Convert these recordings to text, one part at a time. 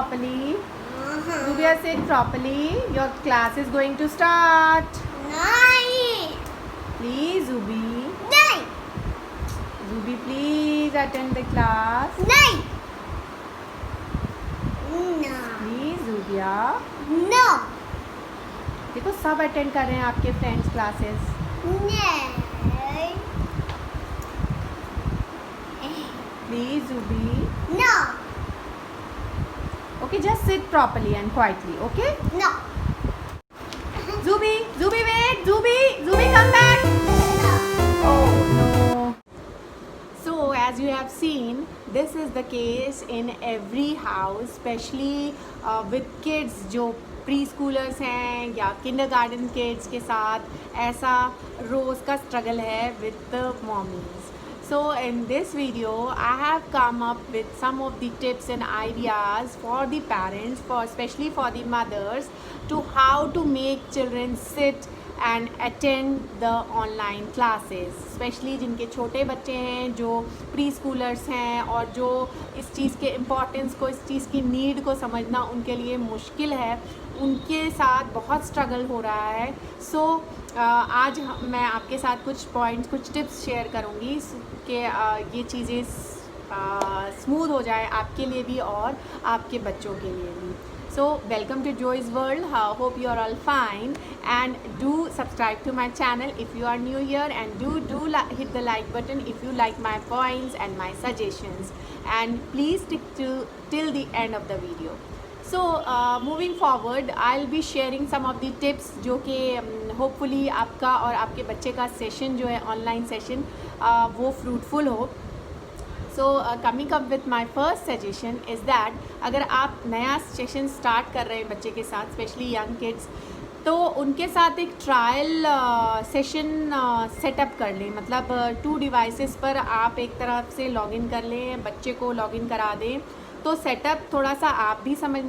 properly. Zubia, sit properly. Your class is going to start. नहीं. Please, Zubi. नहीं. Zubi, please attend the class. नहीं. No. Please, Zubia. No. देखो सब attend कर रहे हैं आपके फ्रेंड्स क्लासेस. नहीं. Please, Zubi. No. Okay, just sit properly and quietly. Okay? No. Zubi, Zubi, wait. Zubi, come back. Oh no. So as you have seen, this is the case in every house, especially with kids जो pre schoolers हैं या kindergarten kids के साथ ऐसा रोज़ का struggle है with mommies. So in this video I have come up with some of the tips and ideas for the parents, for especially for the mothers, to how to make children sit and attend the online classes, especially जिनके छोटे बच्चे हैं, जो pre schoolers हैं और जो इस चीज़ के इम्पोर्टेंस को, इस चीज़ की नीड को समझना उनके लिए मुश्किल है, उनके साथ बहुत स्ट्रगल हो रहा है. सो आज मैं आपके साथ कुछ पॉइंट्स, कुछ टिप्स शेयर करूँगी कि ये चीज़ें स्मूथ हो जाए आपके लिए भी और आपके बच्चों के लिए भी. So welcome to Joy's World. Hope you are all fine, and do subscribe to my channel if you are new here, and do hit the like button if you like my points and my suggestions, and please stick to till the end of the video. So moving forward, I'll be sharing some of the tips जो कि hopefully आपका और आपके बच्चे का session जो है online session वो फ्रूटफुल हो. So coming up with my first suggestion is that अगर आप नया सेशन स्टार्ट कर रहे हैं बच्चे के साथ, स्पेशली यंग किड्स, तो उनके साथ एक ट्रायल सेशन सेटअप कर लें. मतलब 2 डिवाइसेस पर आप एक तरफ से लॉगिन कर लें, बच्चे को लॉगिन करा दें, तो सेटअप थोड़ा सा आप भी समझ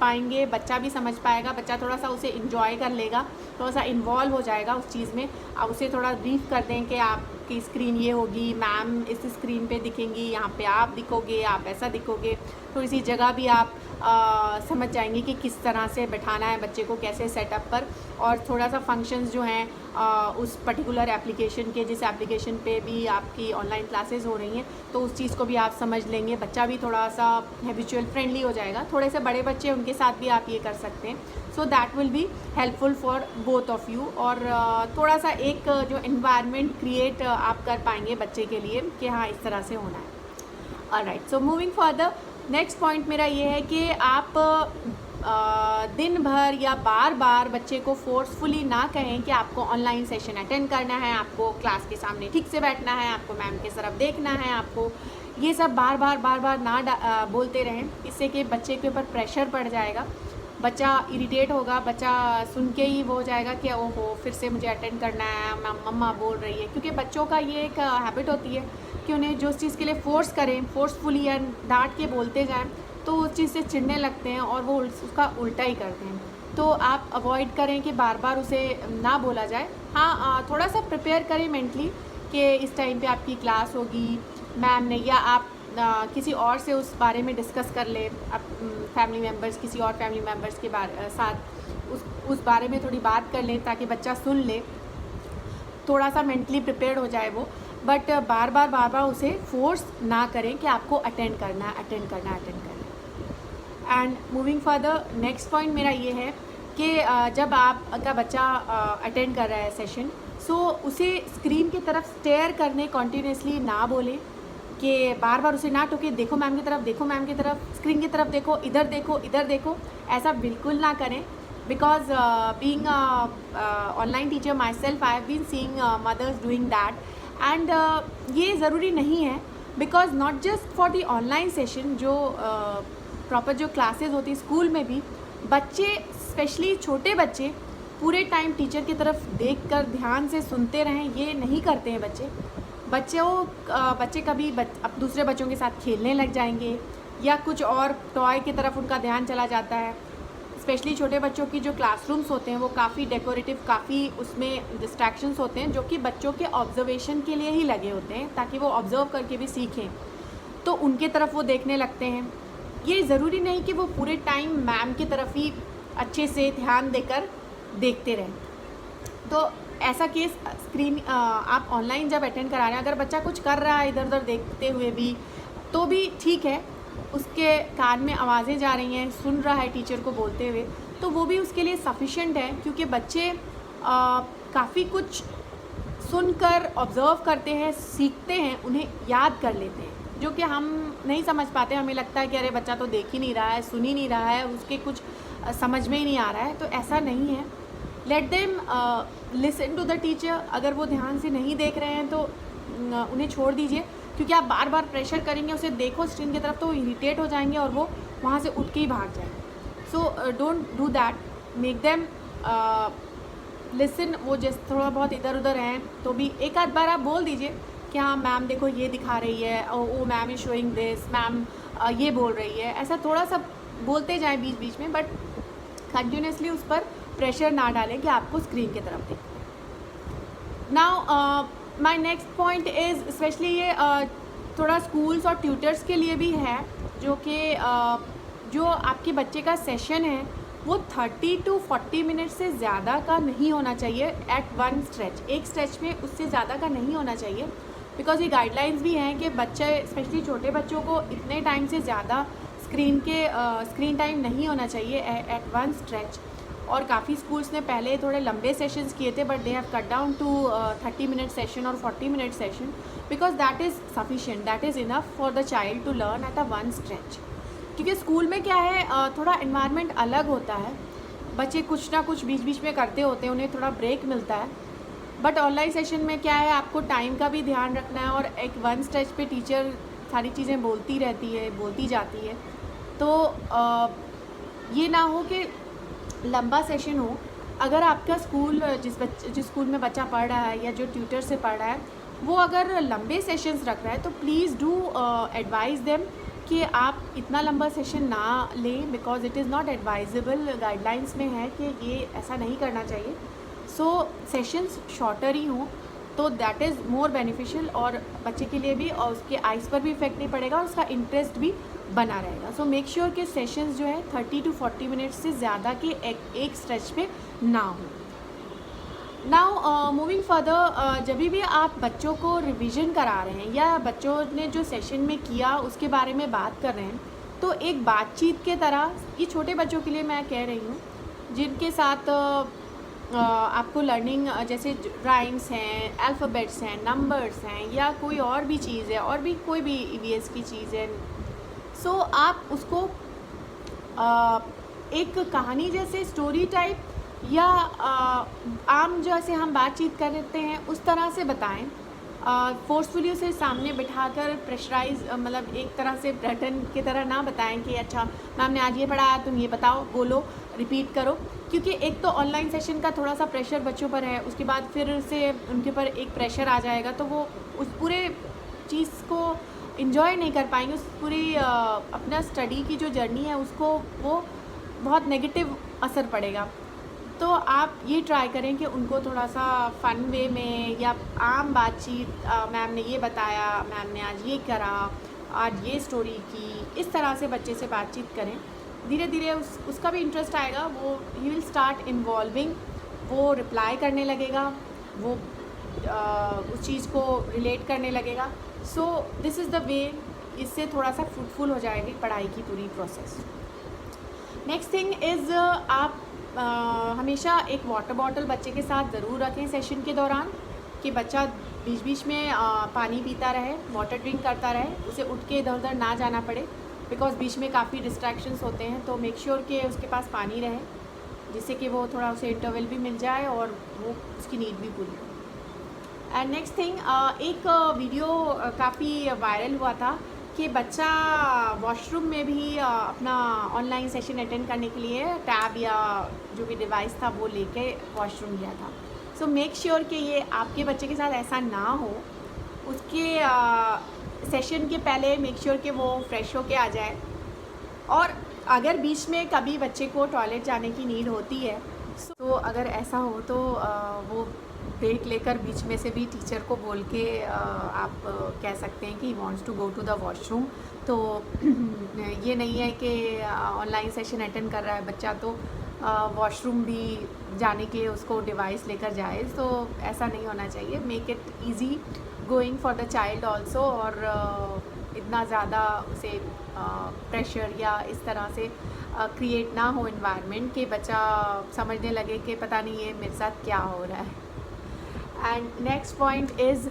पाएंगे, बच्चा भी समझ पाएगा, बच्चा थोड़ा सा उसे इंजॉय कर लेगा, थोड़ा सा इन्वॉल्व हो जाएगा उस चीज़ में. आप उसे थोड़ा ब्रीफ कर दें कि आपकी स्क्रीन ये होगी, मैम इस स्क्रीन पे दिखेंगी, यहाँ पे आप दिखोगे, आप ऐसा दिखोगे. थोड़ी सी जगह भी आप समझ जाएंगे कि किस तरह से बैठाना है बच्चे को, कैसे सेटअप पर, और थोड़ा सा फंक्शंस जो हैं उस पर्टिकुलर एप्लीकेशन के, जिस एप्लीकेशन पे भी आपकी ऑनलाइन क्लासेस हो रही हैं, तो उस चीज़ को भी आप समझ लेंगे. बच्चा भी थोड़ा सा हैबिचुअल फ्रेंडली हो जाएगा. थोड़े से बड़े बच्चे उनके साथ भी आप ये कर सकते हैं. So that will be helpful for both of you. और थोड़ा सा एक जो इन्वायरमेंट क्रिएट आप कर पाएंगे बच्चे के लिए कि हाँ इस तरह से होना है. Alright, so moving further, next point मेरा ये है कि आप दिन भर या बार बार बच्चे को फोर्सफुली ना कहें कि आपको ऑनलाइन सेशन अटेंड करना है, आपको क्लास के सामने ठीक से बैठना है, आपको मैम की तरफ देखना है, आपको ये सब बार बार ना बोलते रहें. इससे कि बच्चे के ऊपर प्रेशर पड़ जाएगा, बच्चा इरिटेट होगा, बच्चा सुन के ही वो हो जाएगा कि ओहो फिर से मुझे अटेंड करना है, मम्मा बोल रही है. क्योंकि बच्चों का ये एक हैबिट होती है कि उन्हें जो चीज़ के लिए फोर्स करें, फोर्सफुली या डांट के बोलते जाएं, तो उस चीज़ से चिढ़ने लगते हैं और वो उसका उल्टा ही करते हैं. तो आप अवॉइड करें कि बार बार उसे ना बोला जाए. हाँ, थोड़ा सा प्रिपेयर करें मेंटली कि इस टाइम पे आपकी क्लास होगी, मैम ने, या आप किसी और से उस बारे में डिस्कस कर ले, आप फैमिली मेम्बर्स, किसी और फैमिली मेम्बर्स के साथ उस बारे में थोड़ी बात कर लें ताकि बच्चा सुन ले, थोड़ा सा मेंटली प्रिपेयर्ड हो जाए वो. बट बार बार उसे फोर्स ना करें कि आपको अटेंड करना है. And moving further, next point मेरा ये है कि जब आपका बच्चा अटेंड कर रहा है सेशन, सो उसे स्क्रीन की तरफ स्टेयर करने कॉन्टीन्यूसली ना बोलें, कि बार बार उसे ना टोके, देखो मैम की तरफ, देखो मैम की तरफ, स्क्रीन की तरफ देखो, इधर देखो. ऐसा बिल्कुल ना करें. Because being online teacher myself, I have been seeing mothers doing that, and ये ज़रूरी नहीं है. Because not just for the online session, जो प्रॉपर जो क्लासेस होती है स्कूल में भी, बच्चे स्पेशली छोटे बच्चे पूरे टाइम टीचर की तरफ देखकर ध्यान से सुनते रहें, ये नहीं करते हैं बच्चे कभी अब दूसरे बच्चों के साथ खेलने लग जाएंगे या कुछ और टॉय की तरफ उनका ध्यान चला जाता है. स्पेशली छोटे बच्चों की जो क्लासरूम्स होते हैं वो काफ़ी डेकोरेटिव, काफ़ी उसमें डिस्ट्रैक्शंस होते हैं जो कि बच्चों के ऑब्जर्वेशन के लिए ही लगे होते हैं, ताकि वो ऑब्ज़र्व करके भी सीखें. तो उनके तरफ वो देखने लगते हैं, ये ज़रूरी नहीं कि वो पूरे टाइम मैम की तरफ ही अच्छे से ध्यान देकर देखते रहें। तो ऐसा केस स्क्रीन आप ऑनलाइन जब अटेंड करा रहे हैं, अगर बच्चा कुछ कर रहा है इधर उधर देखते हुए भी तो भी ठीक है, उसके कान में आवाज़ें जा रही हैं, सुन रहा है टीचर को बोलते हुए, तो वो भी उसके लिए सफिशेंट है। क्योंकि बच्चे काफ़ी कुछ सुनकर ऑब्ज़र्व करते हैं, सीखते हैं, उन्हें याद कर लेते हैं, जो कि हम नहीं समझ पाते। हमें लगता है कि अरे बच्चा तो देख ही नहीं रहा है, सुन ही नहीं रहा है, उसके कुछ समझ में ही नहीं आ रहा है। तो ऐसा नहीं है। Let them listen to the teacher. अगर वो ध्यान से नहीं देख रहे हैं तो उन्हें छोड़ दीजिए, क्योंकि आप बार बार प्रेशर करेंगे उसे देखो स्क्रीन की तरफ तो इरिटेट हो जाएंगे और वो वहाँ से उठ के ही भाग जाएंगे। So don't do that, make them listen. वो जैसे थोड़ा बहुत इधर उधर हैं तो भी एक आध बार आप बोल दीजिए कि हाँ मैम देखो ये दिखा रही है, oh ma'am is showing this, ma'am ये बोल रही है। ऐसा थोड़ा सा बोलते जाएं बीच बीच में, बट कंटिन्यूसली उस पर प्रेशर ना डालें कि आपको स्क्रीन की तरफ देखें। Now my next point is specially ये थोड़ा स्कूल्स और ट्यूटर्स के लिए भी है, जो कि जो आपके बच्चे का सेशन है वो 30 to 40 मिनट से ज़्यादा का नहीं होना चाहिए एट वन स्ट्रेच। एक स्ट्रेच में उससे ज़्यादा का नहीं होना चाहिए, बिकॉज ये गाइडलाइंस भी हैं कि बच्चे स्पेशली छोटे बच्चों को इतने टाइम से ज़्यादा स्क्रीन टाइम नहीं होना चाहिए एट वन स्ट्रेच। और काफ़ी स्कूल्स ने पहले थोड़े लंबे सेशंस किए थे, but they have cut down to 30 minute session और 40 minute session, because that is sufficient, that is enough for the child to learn at a one stretch. क्योंकि स्कूल में क्या है, थोड़ा इन्वायरमेंट अलग होता है, बच्चे कुछ ना कुछ बीच बीच में करते होते हैं, उन्हें थोड़ा ब्रेक मिलता है। बट ऑनलाइन सेशन में क्या है, आपको टाइम का भी ध्यान रखना है और एक वन स्ट्रेच पे टीचर सारी चीज़ें बोलती रहती है, बोलती जाती है। तो ये ना हो कि लंबा सेशन हो। अगर आपका स्कूल जिस स्कूल में बच्चा पढ़ रहा है या जो ट्यूटर से पढ़ रहा है वो अगर लंबे सेशंस रख रहा है तो प्लीज़ डू एडवाइज़ देम कि आप इतना लंबा सेशन ना लें, because it is not advisable. Guidelines में है कि ये ऐसा नहीं करना चाहिए। सो सेशंस शॉर्टर ही हों तो दैट इज़ मोर बेनिफिशियल, और बच्चे के लिए भी, और उसके आइज़ पर भी इफेक्ट नहीं पड़ेगा और उसका इंटरेस्ट भी बना रहेगा। सो मेक श्योर कि सेशंस जो है 30 to 40 मिनट से ज़्यादा के एक स्ट्रेच पे ना हो। नाउ मूविंग फर्दर, जब भी आप बच्चों को रिवीजन करा रहे हैं या बच्चों ने जो सेशन में किया उसके बारे में बात कर रहे हैं, तो एक बातचीत के तरह, ये छोटे बच्चों के लिए मैं कह रही हूँ जिनके साथ आपको लर्निंग जैसे राइम्स हैं, अल्फ़ाबेट्स हैं, नंबर्स हैं, या कोई और भी चीज़ है, और भी कोई भी EVS की चीज़ है। सो आप उसको एक कहानी जैसे स्टोरी टाइप या आम जैसे हम बातचीत करते हैं उस तरह से बताएं। फोर्सफुली उसे सामने बिठाकर प्रेशराइज, मतलब एक तरह से ब्रेटन की तरह ना बताएं कि अच्छा मैम ने आज ये पढ़ाया, तुम ये बताओ, बोलो, रिपीट करो। क्योंकि एक तो ऑनलाइन सेशन का थोड़ा सा प्रेशर बच्चों पर है, उसके बाद फिर से उनके पर एक प्रेशर आ जाएगा, तो वो उस पूरे चीज़ को इन्जॉय नहीं कर पाएंगे। उस पूरी अपना स्टडी की जो जर्नी है उसको वो बहुत नेगेटिव असर पड़ेगा। तो आप ये ट्राई करें कि उनको थोड़ा सा फ़न वे में या आम बातचीत, मैम ने ये बताया, मैम ने आज ये करा, आज ये स्टोरी की, इस तरह से बच्चे से बातचीत करें। धीरे धीरे उसका भी इंटरेस्ट आएगा, वो ही विल स्टार्ट इन्वॉल्विंग, वो रिप्लाई करने लगेगा, वो उस चीज़ को रिलेट करने लगेगा। So this is the way, इससे थोड़ा सा फ्रूटफुल हो जाएगी पढ़ाई की पूरी प्रोसेस। नेक्स्ट थिंग इज़, आप हमेशा एक वाटर बॉटल बच्चे के साथ ज़रूर रखें सेशन के दौरान, कि बच्चा बीच बीच में पानी पीता रहे, वाटर ड्रिंक करता रहे, उसे उठ के इधर उधर ना जाना पड़े, बिकॉज बीच में काफ़ी डिस्ट्रैक्शंस होते हैं। तो मेक श्योर कि उसके पास पानी रहे, जिससे कि वो थोड़ा उसे इंटरवल भी मिल जाए और वो उसकी नीड भी पूरी हो। एंड नेक्स्ट थिंग, एक वीडियो काफ़ी वायरल हुआ था कि बच्चा वॉशरूम में भी अपना ऑनलाइन सेशन अटेंड करने के लिए टैब या जो भी डिवाइस था वो लेके वॉशरूम गया था। सो मेक श्योर कि ये आपके बच्चे के साथ ऐसा ना हो। उसके सेशन के पहले मेक श्योर कि वो फ्रेश होके आ जाए, और अगर बीच में कभी बच्चे को टॉयलेट जाने की नीड होती है तो अगर ऐसा हो तो वो ब्रेक लेकर बीच में से भी टीचर को बोल के आप कह सकते हैं कि wants to go to the washroom. तो ये नहीं है कि ऑनलाइन सेशन अटेंड कर रहा है बच्चा तो वॉशरूम भी जाने के लिए उसको डिवाइस लेकर जाए, तो ऐसा नहीं होना चाहिए। Make it easy going for the child also, और इतना ज़्यादा उसे प्रेशर या इस तरह से क्रिएट ना हो इन्वायरमेंट कि बच्चा समझने लगे कि पता नहीं ये मेरे साथ क्या हो रहा है। एंड नेक्स्ट पॉइंट इज़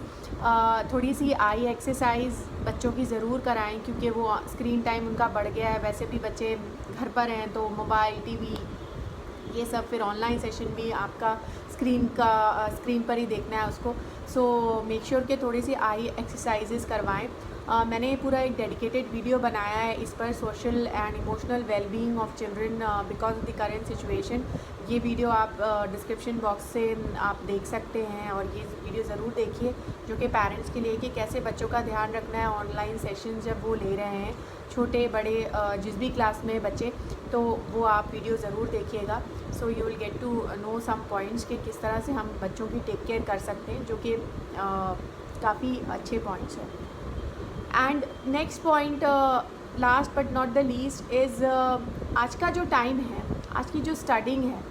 थोड़ी सी आई एक्सरसाइज बच्चों की ज़रूर कराएं, क्योंकि वो स्क्रीन टाइम उनका बढ़ गया है। वैसे भी बच्चे घर पर हैं तो मोबाइल, टीवी, ये सब, फिर ऑनलाइन सेशन भी आपका स्क्रीन पर ही देखना है उसको। सो मेक श्योर कि थोड़ी सी आई एक्सरसाइजेस करवाएं। मैंने पूरा एक डेडिकेटेड वीडियो बनाया है इस पर, social and emotional wellbeing of children because of the current situation. ये वीडियो आप डिस्क्रिप्शन बॉक्स से आप देख सकते हैं, और ये वीडियो ज़रूर देखिए जो कि पेरेंट्स के लिए, कि कैसे बच्चों का ध्यान रखना है ऑनलाइन सेशन जब वो ले रहे हैं, छोटे बड़े जिस भी क्लास में बच्चे, तो वो आप वीडियो ज़रूर देखिएगा। So you will get to know some points कि किस तरह से हम बच्चों की टेक केयर कर सकते हैं, जो कि काफ़ी अच्छे पॉइंट्स हैं। And next point, last but not the least, is आज का जो टाइम है, आज की जो स्टडिंग है,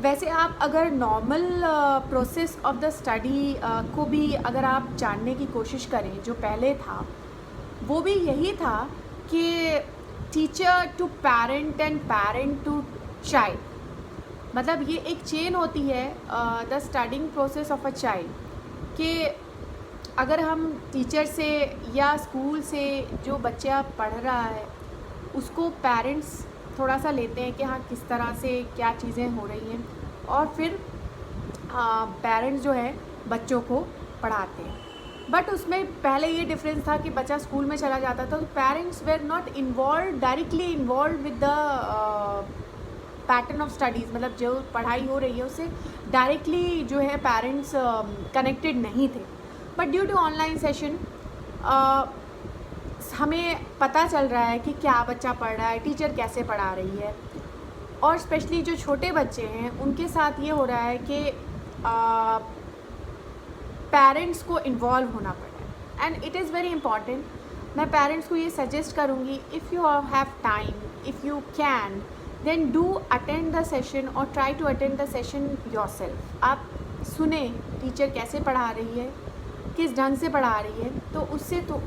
वैसे आप अगर normal process of the study को भी अगर आप जानने की कोशिश करें, जो पहले था वो भी यही था कि teacher to parent and parent to child, मतलब ये एक चेन होती है the studying process of a child, कि अगर हम टीचर से या स्कूल से जो बच्चा पढ़ रहा है उसको पेरेंट्स थोड़ा सा लेते हैं कि हाँ किस तरह से क्या चीज़ें हो रही हैं, और फिर पेरेंट्स जो है बच्चों को पढ़ाते हैं। बट उसमें पहले ये डिफरेंस था कि बच्चा स्कूल में चला जाता था तो parents were not involve, directly involve with the pattern of studies, मतलब जो पढ़ाई हो रही है उससे डायरेक्टली जो है पेरेंट्स कनेक्टेड नहीं थे। But due to online session हमें पता चल रहा है कि क्या बच्चा पढ़ रहा है, टीचर कैसे पढ़ा रही है, और स्पेशली जो छोटे बच्चे हैं उनके साथ ये हो रहा है कि पेरेंट्स को इन्वॉल्व होना पड़ा है, and it is very important. मैं पेरेंट्स को ये सजेस्ट करूँगी, if you have time, if you can, then do attend the session और try to attend the session yourself. आप सुने टीचर कैसे पढ़ा रही है, किस ढंग से पढ़ा रही है, तो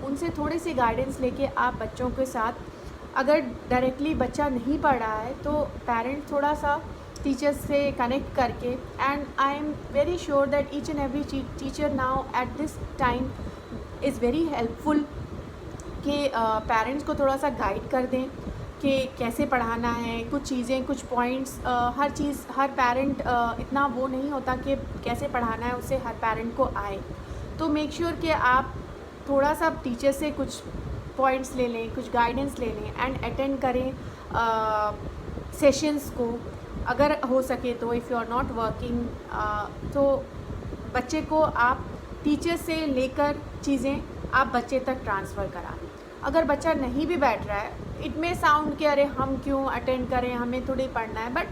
उनसे थोड़े से गाइडेंस लेके आप बच्चों के साथ, अगर डायरेक्टली बच्चा नहीं पढ़ रहा है तो पेरेंट्स थोड़ा सा टीचर्स से कनेक्ट करके, and I am very sure that each and every teacher now at this time is very helpful कि पेरेंट्स को थोड़ा सा गाइड कर दें कि कैसे पढ़ाना है, कुछ चीज़ें, कुछ पॉइंट्स, हर चीज़, हर पेरेंट इतना वो नहीं होता कि कैसे पढ़ाना है उससे हर पेरेंट को आए। तो मेक श्योर कि आप थोड़ा सा टीचर से कुछ पॉइंट्स ले लें, कुछ गाइडेंस ले लें, एंड अटेंड करें सेशंस को अगर हो सके तो। If you are not working तो बच्चे को आप टीचर से लेकर चीज़ें आप बच्चे तक ट्रांसफ़र करा। अगर बच्चा नहीं भी बैठ रहा है, इट मे साउंड कि अरे हम क्यों अटेंड करें, हमें थोड़ी पढ़ना है, बट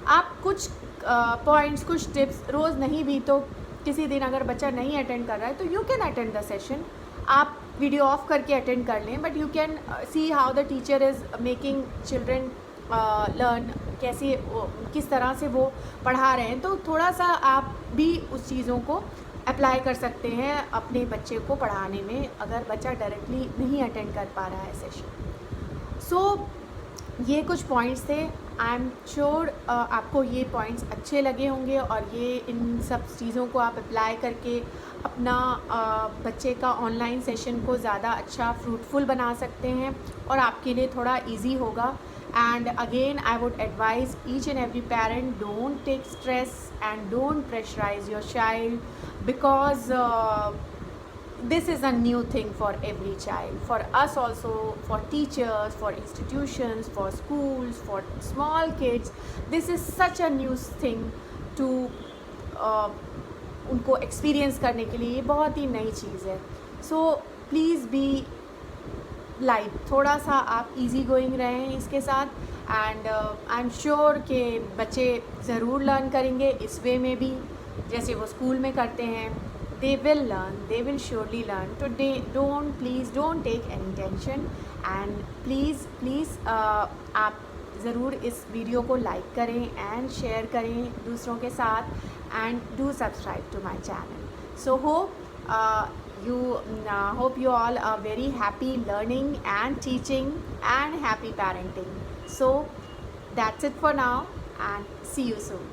आप कुछ पॉइंट्स, कुछ टिप्स, रोज़ नहीं भी तो किसी दिन अगर बच्चा नहीं अटेंड कर रहा है तो you can attend the session. आप वीडियो ऑफ करके अटेंड कर लें, but you can see how the teacher is making children learn, कैसे किस तरह से वो पढ़ा रहे हैं। तो थोड़ा सा आप भी उस चीज़ों को अप्लाई कर सकते हैं अपने बच्चे को पढ़ाने में, अगर बच्चा डायरेक्टली नहीं अटेंड कर पा रहा है सेशन। सो ये कुछ पॉइंट्स थे। आई एम श्योर आपको ये पॉइंट्स अच्छे लगे होंगे, और ये इन सब चीज़ों को आप अप्लाई करके अपना बच्चे का ऑनलाइन सेशन को ज़्यादा अच्छा फ्रूटफुल बना सकते हैं, और आपके लिए थोड़ा इजी होगा। And again, I would advise each and every parent, don't take stress and don't pressurize your child, because this is a new thing for every child, for us also, for teachers, for institutions, for schools, for small kids. This is such a new thing to उनको experience करने के लिए, ये बहुत ही नई चीज़ है। So please be light, थोड़ा सा आप इजी गोइंग रहें इसके साथ, एंड आई एम श्योर कि बच्चे ज़रूर लर्न करेंगे इस वे में भी। जैसे वो स्कूल में करते हैं, they will learn, they will surely learn. Today please don't take any tension and please आप ज़रूर इस वीडियो को लाइक करें एंड शेयर करें दूसरों के साथ and do subscribe to my channel. So hope you all are very happy learning and teaching and happy parenting. So that's it for now and see you soon.